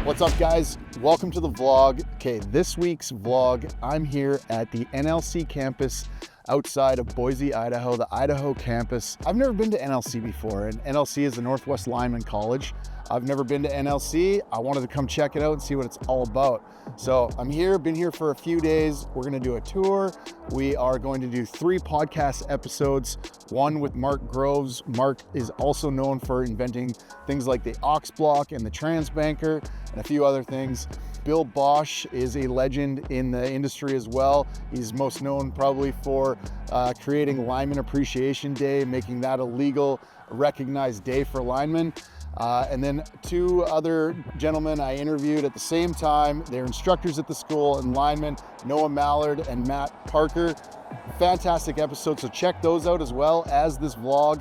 What's up, guys? Welcome to the vlog. Okay, this week's vlog, I'm here at the NLC campus outside of Boise, Idaho, the Idaho campus. I've never been to NLC before, and NLC is the Northwest Lineman College. I've never been to NLC. I wanted to come check it out and see what it's all about. So I'm here, been here for a few days. We're gonna do a tour. We are going to do 3 podcast episodes, one with Mark Groves. Mark is also known for inventing things like the aux block and the transbanker and a few other things. Bill Bosch is a legend in the industry as well. He's most known probably for creating Lineman Appreciation Day, making that a legal, recognized day for linemen. And then 2 other gentlemen I interviewed at the same time. They're instructors at the school and linemen, Noah Mallard and Matt Parker. Fantastic episode, so check those out as well as this vlog.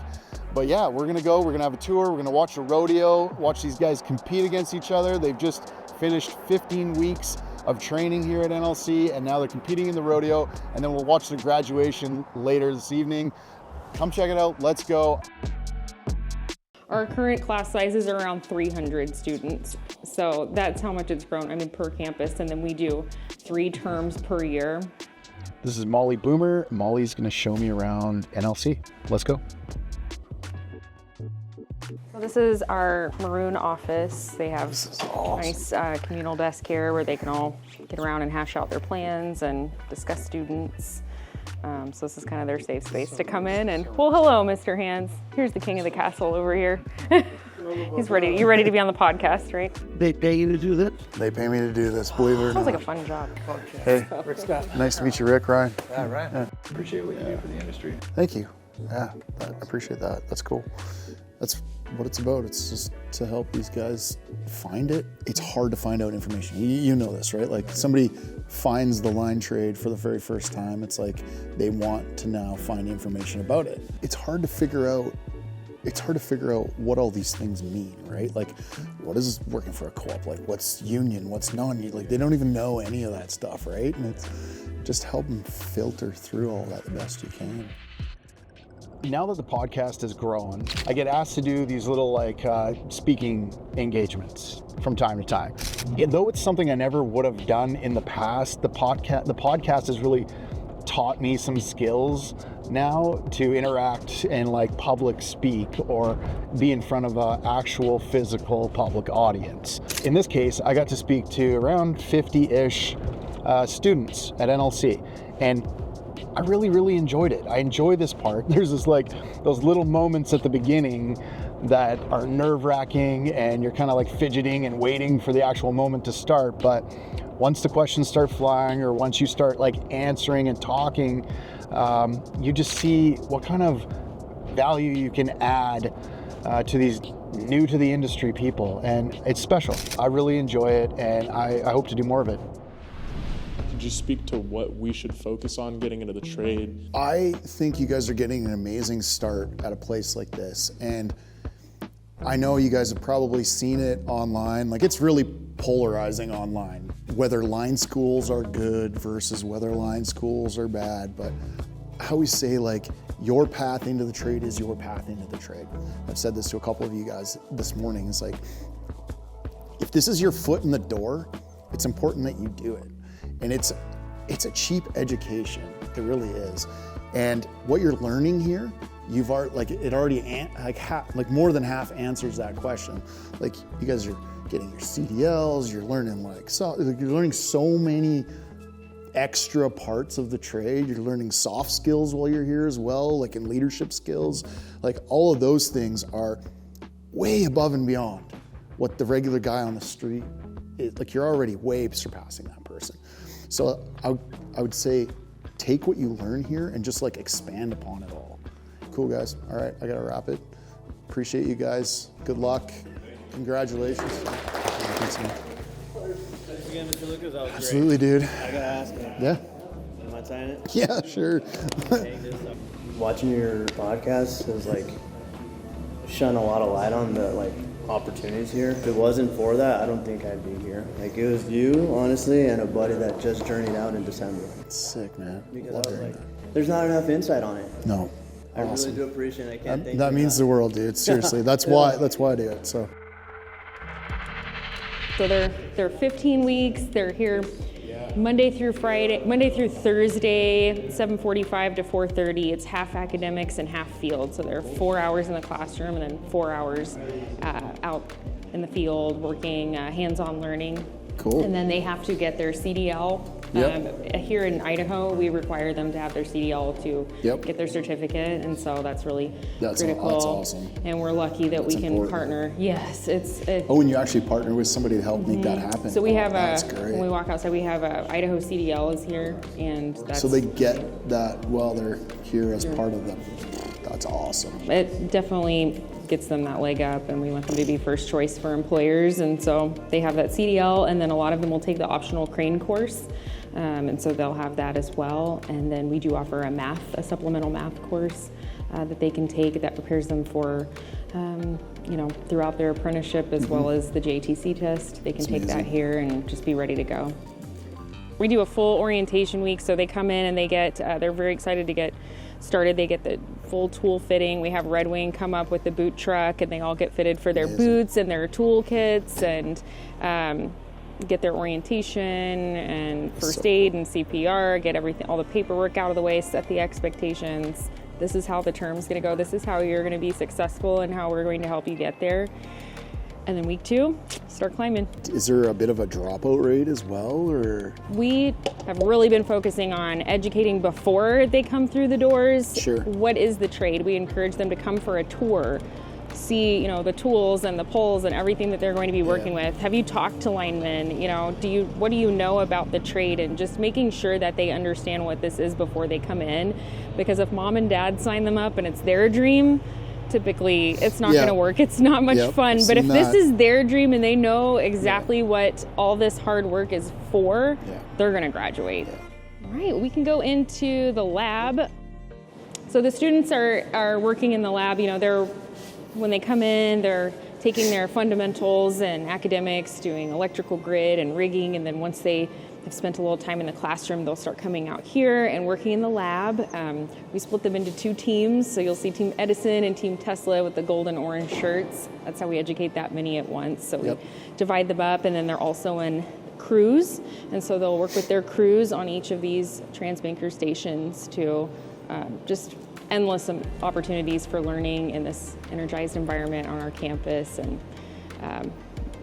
But yeah, we're gonna have a tour, we're gonna watch a rodeo, watch these guys compete against each other. They've just finished 15 weeks of training here at NLC, and now they're competing in the rodeo, and then we'll watch the graduation later this evening. Come check it out, let's go. Our current class size is around 300 students, so that's how much it's grown, per campus, and then we do 3 terms per year. This is Molly Boomer. Molly's gonna show me around NLC. Let's go. So this is our maroon office. They have nice communal desk here where they can all get around and hash out their plans and discuss students. So this is kind of their safe space to come in and, well, hello, Mr. Hands. Here's the king of the castle over here. He's ready. You ready to be on the podcast, right? They pay you to do this? They pay me to do this, believe it or not. Sounds like a fun job. Hey, Rick Scott. nice to meet you, Rick, Ryan. Yeah, right. Yeah. Appreciate what you do for the industry. Thank you. Yeah, I appreciate that. That's cool. That's what it's about. It's just to help these guys find it. It's hard to find out information. You know this, right? Like somebody finds the line trade for the very first time. It's like they want to now find information about it. It's hard to figure out what all these things mean, right? Like, what is working for a co-op? Like, what's union? What's non-union? Like, they don't even know any of that stuff, right? And it's just help them filter through all that the best you can. Now that the podcast has grown, I get asked to do these little speaking engagements from time to time. Though it's something I never would have done in the past, the podcast has really taught me some skills now to interact and public speak or be in front of an actual physical public audience. In this case, I got to speak to around 50-ish students at NLC, and I really, really enjoyed it. I enjoy this part. There's this those little moments at the beginning that are nerve-wracking and you're kind of fidgeting and waiting for the actual moment to start. But once the questions start flying or once you start answering and talking, you just see what kind of value you can add to these new to the industry people. And it's special. I really enjoy it, and I hope to do more of it. Could you speak to what we should focus on getting into the trade? I think you guys are getting an amazing start at a place like this, and I know you guys have probably seen it online. It's really polarizing online, whether line schools are good versus whether line schools are bad. But I always say your path into the trade is your path into the trade. I've said this to a couple of you guys this morning. It's if this is your foot in the door, it's important that you do it. And it's a cheap education. It really is. And what you're learning here, you've already it already more than half answers that question. You guys are getting your CDLs. You're learning you're learning so many extra parts of the trade. You're learning soft skills while you're here as well, in leadership skills. All of those things are way above and beyond what the regular guy on the street is. You're already way surpassing that person. So I would say take what you learn here and just expand upon it all. Cool, guys. All right, I gotta wrap it. Appreciate you guys. Good luck. Congratulations. Thanks, man. Thanks again, Mr. Lucas. That was Absolutely, great. dude. I gotta ask you. Yeah. Am I signing it? Yeah, sure. Watching your podcast has shone a lot of light on the opportunities here. If it wasn't for that, I don't think I'd be here. It was you, honestly, and a buddy that just journeyed out in December. It's sick, man. Because I was there's not enough insight on it. No. I really do appreciate it. I can't thank that you means enough. the world, dude. Seriously, that's why I do it. So. So they're 15 weeks. They're here Monday through Thursday, 7:45 to 4:30. It's half academics and half field. So they're 4 hours in the classroom and then 4 hours out in the field working hands-on learning. Cool. And then they have to get their CDL. Here in Idaho, we require them to have their CDL to get their certificate, and so that's really critical. That's awesome. And we're lucky that we can important. partner. Yes, and you actually partner with somebody to help make that happen. So we have that's great. when we walk outside, we have a Idaho CDL is here, and that's so they get that while they're here as part of them. That's awesome. It definitely gets them that leg up, and we want them to be first choice for employers, and so they have that CDL, and then a lot of them will take the optional crane course, and so they'll have that as well. And then we do offer a supplemental math course that they can take that prepares them for throughout their apprenticeship, as well as the JTC test. They can take that here and just be ready to go. We do a full orientation week, so they come in and they get they're very excited to get started. They get the full tool fitting. We have Red Wing come up with the boot truck, and they all get fitted for their boots and their tool kits, and get their orientation and first aid and CPR, get everything, all the paperwork out of the way, set the expectations. This is how the term's gonna go. This is how you're gonna be successful and how we're going to help you get there. And then week 2, start climbing. Is there a bit of a dropout rate as well, or? We have really been focusing on educating before they come through the doors. Sure. What is the trade? We encourage them to come for a tour, see, the tools and the poles and everything that they're going to be working with. Have you talked to linemen? What do you know about the trade? And just making sure that they understand what this is before they come in. Because if mom and dad sign them up and it's their dream, typically it's not going to work. It's not much fun. But if this is their dream and they know exactly what all this hard work is for, they're going to graduate. All right, we can go into the lab. So the students are working in the lab. When they come in, they're taking their fundamentals and academics, doing electrical grid and rigging, and then once they have spent a little time in the classroom, they'll start coming out here and working in the lab. We split them into 2 teams, so you'll see Team Edison and Team Tesla with the gold and orange shirts. That's how we educate that many at once. So we divide them up, and then they're also in crews, and so they'll work with their crews on each of these transbanker stations to just endless opportunities for learning in this energized environment on our campus, and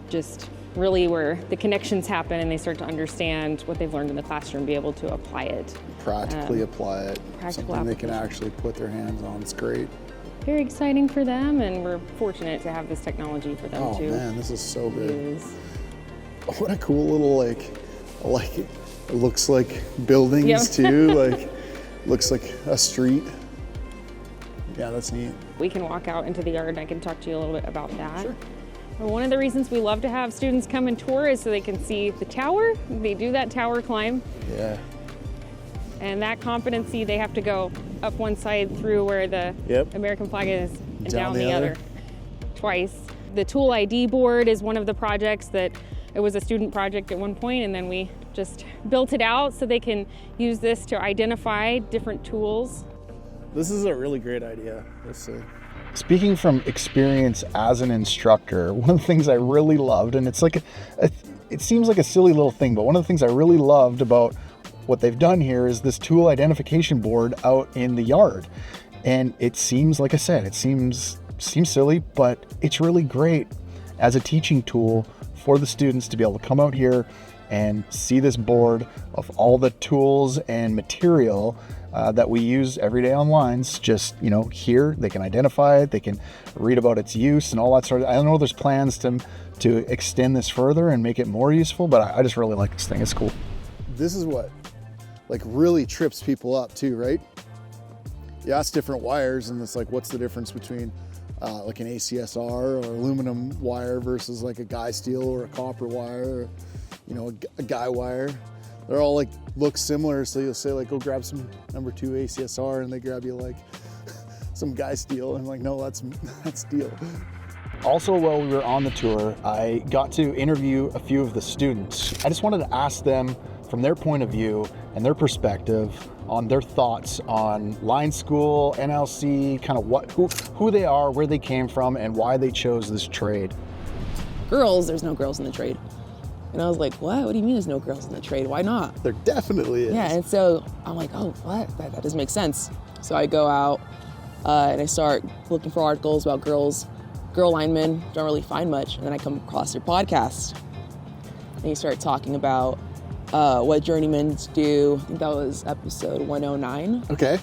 just really where the connections happen and they start to understand what they've learned in the classroom, be able to apply it. Practically apply it. Something they can actually put their hands on. It's great. Very exciting for them, and we're fortunate to have this technology for them too. Oh man, this is so good. What a cool little it looks like buildings too. Looks like a street. Yeah, that's neat. We can walk out into the yard and I can talk to you a little bit about that. Sure. One of the reasons we love to have students come and tour is so they can see the tower. They do that tower climb. Yeah. And that competency, they have to go up one side through where the American flag is and down the other twice. The tool ID board is one of the projects that it was a student project at one point, and then we just built it out so they can use this to identify different tools. This is a really great idea. Speaking from experience as an instructor, one of the things I really loved, and it's it seems like a silly little thing, but one of the things I really loved about what they've done here is this tool identification board out in the yard. And it seems, like I said, it seems silly, but it's really great as a teaching tool for the students to be able to come out here and see this board of all the tools and material that we use every day on lines. Just, here they can identify it, they can read about its use and all that sort of. I know there's plans to extend this further and make it more useful, but I just really like this thing. It's cool. This is what really trips people up too, right? You ask different wires and it's what's the difference between an ACSR or aluminum wire versus a guy steel or a copper wire, or, a guy wire. They're all look similar, so you'll say go grab some number 2 ACSR, and they grab you some guy steel, and no, that's steel. Also, while we were on the tour, I got to interview a few of the students. I just wanted to ask them from their point of view and their perspective on their thoughts on line school, NLC, kind of who they are, where they came from, and why they chose this trade. Girls, there's no girls in the trade. And I was like, what? What do you mean there's no girls in the trade? Why not? There definitely is. Yeah, and so I'm like, oh, what? That doesn't make sense. So I go out and I start looking for articles about girl linemen. Don't really find much. And then I come across your podcast. And you start talking about what journeymen do. I think that was episode 109. Okay.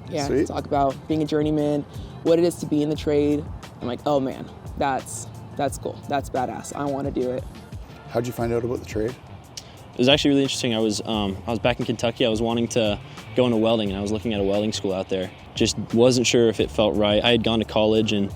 Yeah, Sweet. talk about being a journeyman, what it is to be in the trade. I'm like, oh man, that's cool. That's badass. I want to do it. How'd you find out about the trade? It was actually really interesting. I was back in Kentucky. I was wanting to go into welding, and I was looking at a welding school out there. Just wasn't sure if it felt right. I had gone to college and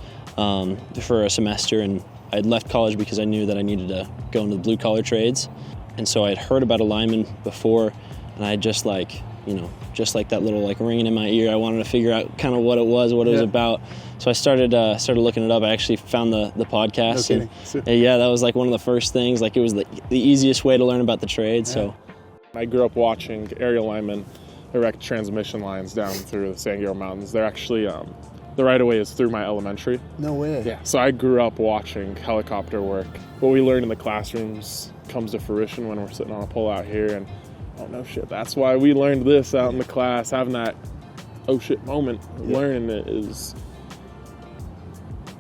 for a semester, and I had left college because I knew that I needed to go into the blue collar trades. And so I had heard about a lineman before, and I just like that little ringing in my ear. I wanted to figure out kind of what it was about. So I started looking it up. I actually found the podcast. No and yeah, that was like one of the first things. Like it was the easiest way to learn about the trade. Yeah. So I grew up watching aerial linemen erect transmission lines down through the San Gabriel Mountains. They're actually, the right of way is through my elementary. No way. Yeah, so I grew up watching helicopter work. What we learned in the classrooms comes to fruition when we're sitting on a pole out here, and oh no shit, that's why we learned this out in the class. Having that oh shit moment, learning it is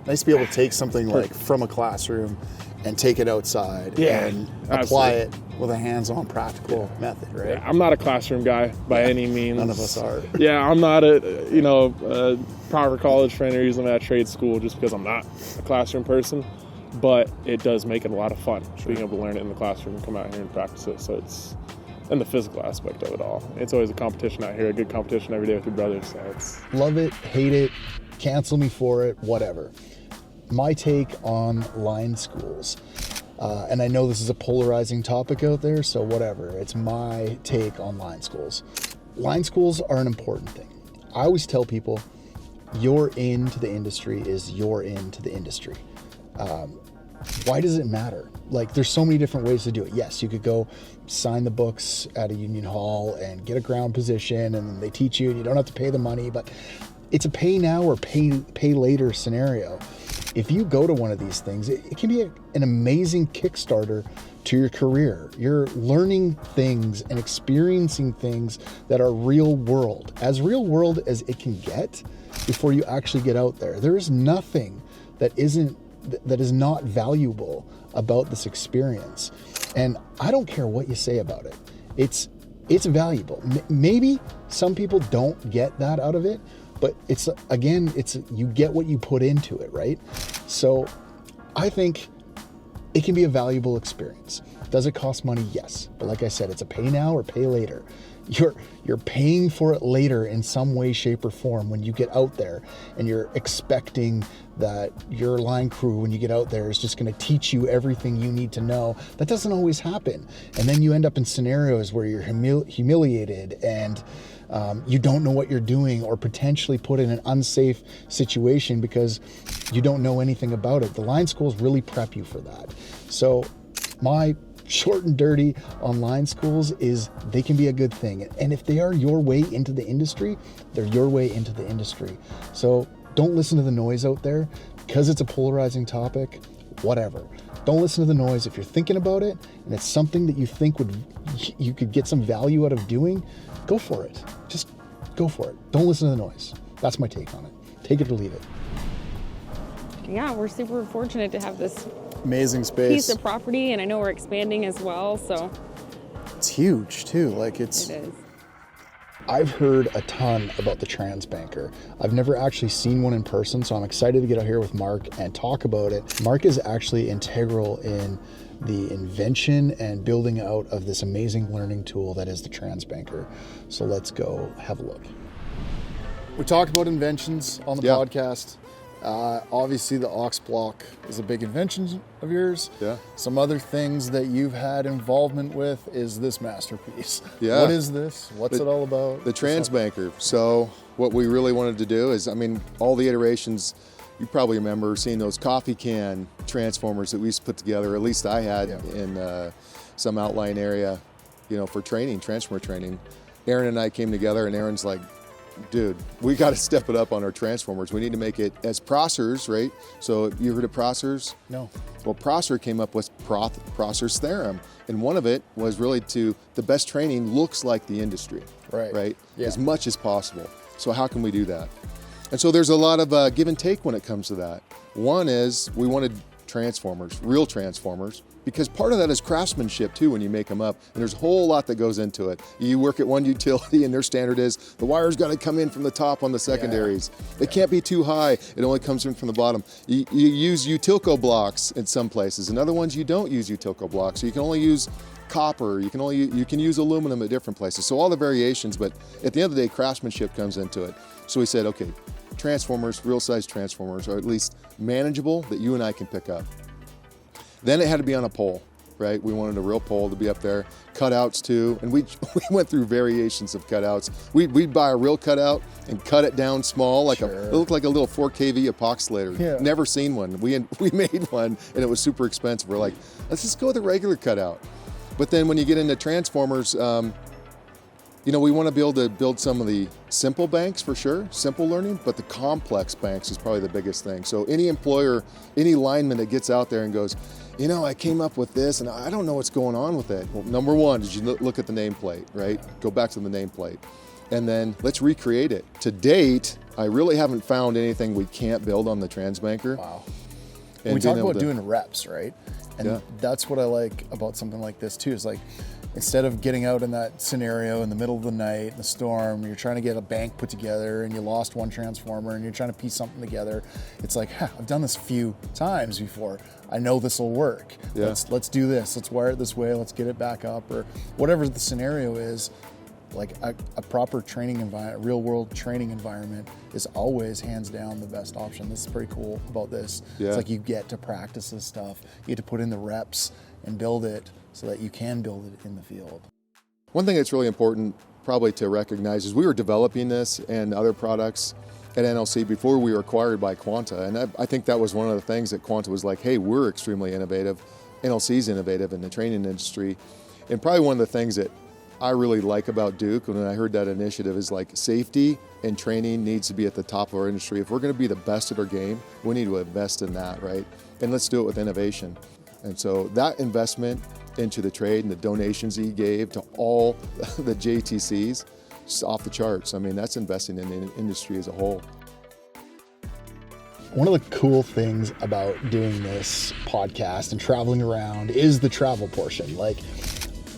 nice to be able to take something like from a classroom and take it outside and apply absolutely. it with a hands-on practical method, right? Yeah, I'm not a classroom guy by any means. None of us are. Yeah, I'm not a proper college trainer using that trade school just because I'm not a classroom person. But it does make it a lot of fun being able to learn it in the classroom and come out here and practice it. So it's and the physical aspect of it all. It's always a competition out here, a good competition every day with your brothers. So it's Love it, hate it, cancel me for it, whatever. My take on line schools, and I know this is a polarizing topic out there, so whatever. It's my take on line schools. Line schools are an important thing. I always tell people, your into the industry is your into the industry. Why does it matter? Like, there's so many different ways to do it. Yes, you could go sign the books at a union hall and get a ground position, and they teach you, and you don't have to pay the money, but it's a pay now or pay later scenario. If you go to one of these things, it can be an amazing Kickstarter to your career. You're learning things and experiencing things that are real world, as real world as it can get before you actually get out there. There is nothing that is not valuable about this experience. And I don't care what you say about it. It's valuable. Maybe some people don't get that out of it, but it's you get what you put into it, right? So I think it can be a valuable experience. Does it cost money? Yes. But like I said, it's a pay now or pay later. You're paying for it later in some way, shape, or form when you get out there, and you're expecting that your line crew, when you get out there, is just going to teach you everything you need to know. That doesn't always happen. And then you end up in scenarios where you're humiliated and you don't know what you're doing, or potentially put in an unsafe situation because you don't know anything about it. The line schools really prep you for that. So my short and dirty on line schools is they can be a good thing. And if they are your way into the industry, they're your way into the industry. So don't listen to the noise out there because it's a polarizing topic, whatever. Don't listen to the noise. If you're thinking about it and it's something that you think you could get some value out of doing, go for it. Just go for it. Don't listen to the noise. That's my take on it. Take it or leave it. Yeah, we're super fortunate to have this Amazing space. piece of property, and I know we're expanding as well, so It's huge too. it is. I've heard a ton about the Transbanker. I've never actually seen one in person, so I'm excited to get out here with Mark and talk about it. Mark is actually integral in the invention and building out of this amazing learning tool that is the Transbanker. So let's go have a look. We talked about inventions on the podcast. Obviously the aux block is a big invention of yours. Yeah. Some other things that you've had involvement with is this masterpiece. Yeah. What is this? What's it all about? The Transbanker. So what we really wanted to do is, all the iterations, you probably remember seeing those coffee can transformers that we used to put together, at least I had in some outlying area, for training, transformer training. Aaron and I came together, and Aaron's like, dude, we got to step it up on our transformers. We need to make it as processors, right? So you heard of processors? No. Well, Prosser came up with Prosser's theorem, and one of it was really to the best training looks like the industry, right? Yeah. As much as possible. So how can we do that? And so there's a lot of give and take when it comes to that. One is we wanted transformers, real transformers, because part of that is craftsmanship too when you make them up, and there's a whole lot that goes into it. You work at one utility and their standard is the wire's got to come in from the top on the secondaries. It can't be too high, it only comes in from the bottom. You use Utilco blocks in some places, in other ones you don't use Utilco blocks, so you can only use copper, you can use aluminum at different places, so all the variations, but at the end of the day, craftsmanship comes into it. So we said, okay, transformers, real size transformers, or at least manageable that you and I can pick up. Then it had to be on a pole, right? We wanted a real pole to be up there. Cutouts too, and we went through variations of cutouts. We'd buy a real cutout and cut it down small, like it looked like a little 4 kV epoxylator. Yeah. Never seen one. We made one, and it was super expensive. We're like, let's just go with a regular cutout. But then when you get into transformers, you know, we want to be able to build some of the simple banks for sure, simple learning, but the complex banks is probably the biggest thing. So any employer, any lineman that gets out there and goes, you know, I came up with this and I don't know what's going on with it. Well, number one is you look at the nameplate, right? Go back to the nameplate. And then let's recreate it. To date, I really haven't found anything we can't build on the Transbanker. Wow. And we talk about doing reps, right? And Yeah. that's what I like about something like this too, is like, instead of getting out in that scenario in the middle of the night, in the storm, you're trying to get a bank put together and you lost one transformer and you're trying to piece something together. It's like, I've done this a few times before. I know this will work. Yeah. Let's do this. Let's wire it this way. Let's get it back up, or whatever the scenario is. Like a proper training environment, real world training environment is always hands down the best option. This is pretty cool about this. Yeah. It's like you get to practice this stuff. You get to put in the reps and build it so that you can build it in the field. One thing that's really important probably to recognize is we were developing this and other products at NLC before we were acquired by Quanta. And I think that was one of the things that Quanta was like, hey, we're extremely innovative. NLC's innovative in the training industry. And probably one of the things that I really like about Duke when I heard that initiative is like safety and training needs to be at the top of our industry. If we're going to be the best at our game, we need to invest in that, right? And let's do it with innovation. And so that investment into the trade and the donations he gave to all the JTCs, just off the charts. I mean, that's investing in the industry as a whole. One of the cool things about doing this podcast and traveling around is the travel portion. Like,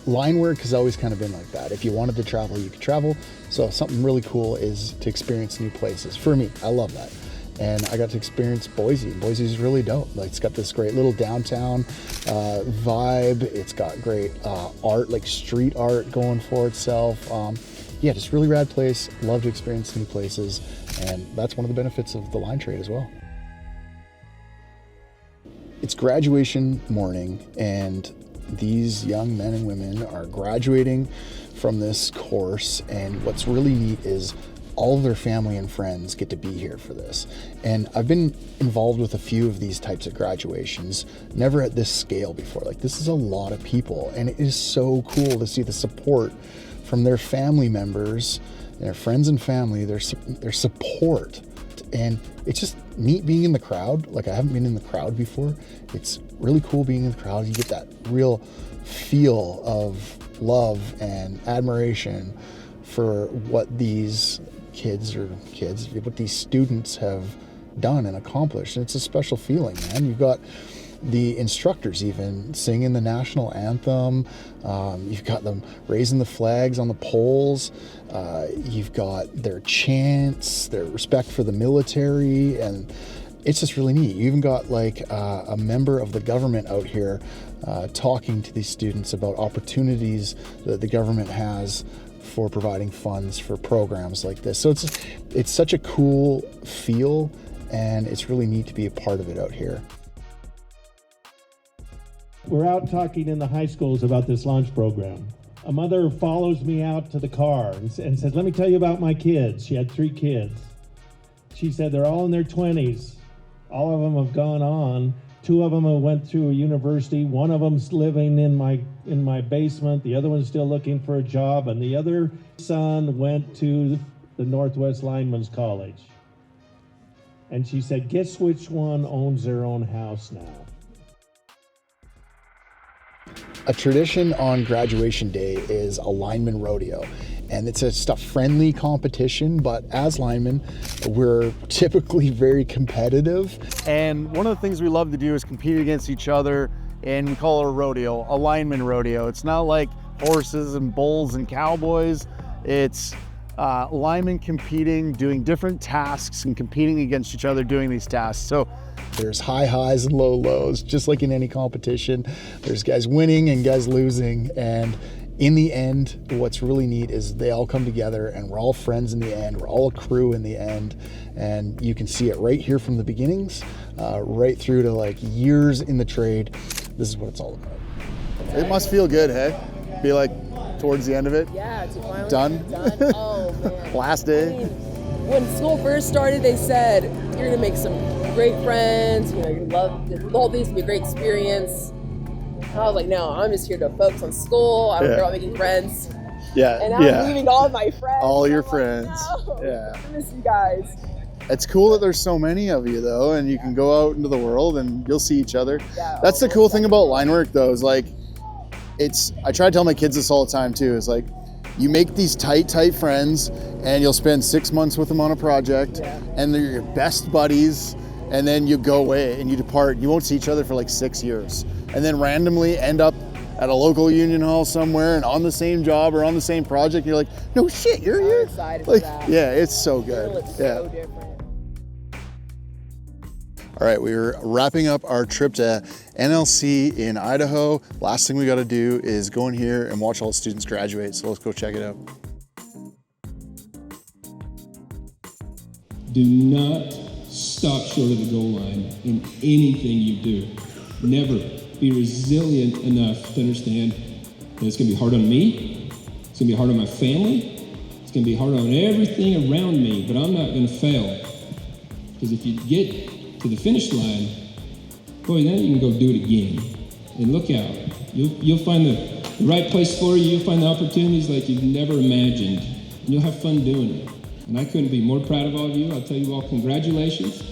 line work has always kind of been like that. If you wanted to travel, you could travel. So something really cool is to experience new places. For me, I love that. And I got to experience Boise. Boise's really dope. Like, it's got this great little downtown vibe. It's got great art, like street art going for itself. Yeah, just really rad place. Love to experience new places. And that's one of the benefits of the line trade as well. It's graduation morning, and these young men and women are graduating from this course, and what's really neat is all of their family and friends get to be here for this. And I've been involved with a few of these types of graduations, never at this scale before. Like, this is a lot of people, and it is so cool to see the support from their family members, their friends and family, their support. And it's just neat being in the crowd. Like, I haven't been in the crowd before. It's really cool being in the crowd. You get that real feel of love and admiration for what these what these students have done and accomplished. And it's a special feeling, man. You've got the instructors even singing the national anthem. You've got them raising the flags on the poles. You've got their chants, their respect for the military, and it's just really neat. You even got like a member of the government out here talking to these students about opportunities that the government has for providing funds for programs like this. So it's such a cool feel, and it's really neat to be a part of it out here. We're out talking in the high schools about this launch program. A mother follows me out to the car and says, let me tell you about my kids. She had 3 kids. She said they're all in their 20s. All of them have gone on. 2 of them have went through a university. One of them's living in my basement. The other one's still looking for a job. And the other son went to the Northwest Lineman College. And she said, guess which one owns their own house now? A tradition on graduation day is a lineman rodeo. And it's just a friendly competition, but as linemen, we're typically very competitive. And one of the things we love to do is compete against each other, and we call it a rodeo, a lineman rodeo. It's not like horses and bulls and cowboys. It's linemen competing, doing different tasks and competing against each other doing these tasks. So there's high highs and low lows, just like in any competition. There's guys winning and guys losing, and in the end, what's really neat is they all come together and we're all friends in the end. We're all a crew in the end. And you can see it right here from the beginnings, right through to like years in the trade. This is what it's all about. it must feel good, hey? Be like towards the end of it. Yeah, to finally Done. get done. Oh man. Last I day. mean, when school first started, they said you're gonna make some great friends. You know, you're gonna love the whole thing's gonna be a great experience. And I was like, no, I'm just here to focus on school. I don't care about making friends. Yeah. And now I'm leaving all my friends. All your I'm like, friends. no, Yeah. I miss you guys. It's cool that there's so many of you though, and you can go out into the world and you'll see each other. Yeah, That's the cool thing about line work though, is like, I try to tell my kids this all the time too, is like, you make these tight friends and you'll spend 6 months with them on a project and they're your best buddies, and then you go away and you depart. You won't see each other for like 6 years. And then randomly end up at a local union hall somewhere and on the same job or on the same project. You're like, no shit, you're here. I'm excited Like, for that. yeah, it's so good. It looks Yeah. so different. All right, we're wrapping up our trip to NLC in Idaho. Last thing we got to do is go in here and watch all the students graduate. So let's go check it out. Do not stop short of the goal line in anything you do. Never. Be resilient enough to understand that it's going to be hard on me, it's going to be hard on my family, it's going to be hard on everything around me, but I'm not going to fail. Because if you get to the finish line, boy, then you can go do it again. And look out. You'll find the right place for you, you'll find the opportunities like you've never imagined, and you'll have fun doing it. And I couldn't be more proud of all of you. I'll tell you all congratulations.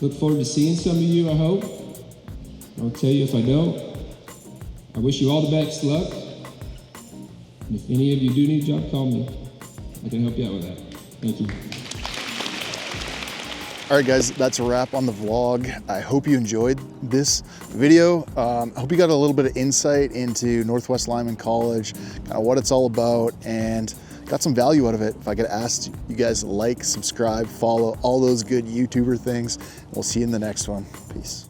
Look forward to seeing some of you, I hope. I'll tell you if I don't, I wish you all the best luck. And if any of you do need a job, call me. I can help you out with that. Thank you. All right, guys, that's a wrap on the vlog. I hope you enjoyed this video. I hope you got a little bit of insight into Northwest Lineman College, kind of what it's all about, and got some value out of it. If I could ask you guys to like, subscribe, follow, all those good YouTuber things. We'll see you in the next one. Peace.